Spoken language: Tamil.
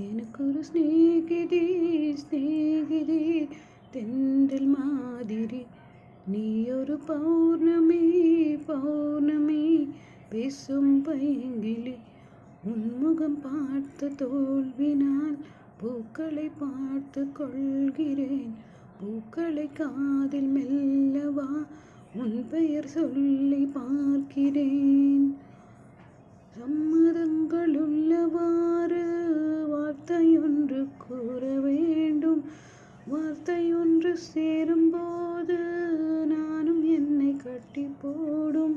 எனக்கொரு ஸ்நேகிதி ஸ்நேகிதி தென்றல் மாதிரி, நீ ஒரு பௌர்ணமி பௌர்ணமி பேசும் பைங்கிளி. உன்முகம் பார்த்த தோல்வினால் பூக்களை பார்த்து கொள்கிறேன். பூக்களை காதில் மெல்லவா உன் பெயர் சொல்லி பார்க்கிறேன். சம்மதங்கள் உள்ளவாறு வார்த்தையொன்று கூற வேண்டும். வார்த்தையொன்று சேரும்போது நானும் என்னை கட்டி போடும்.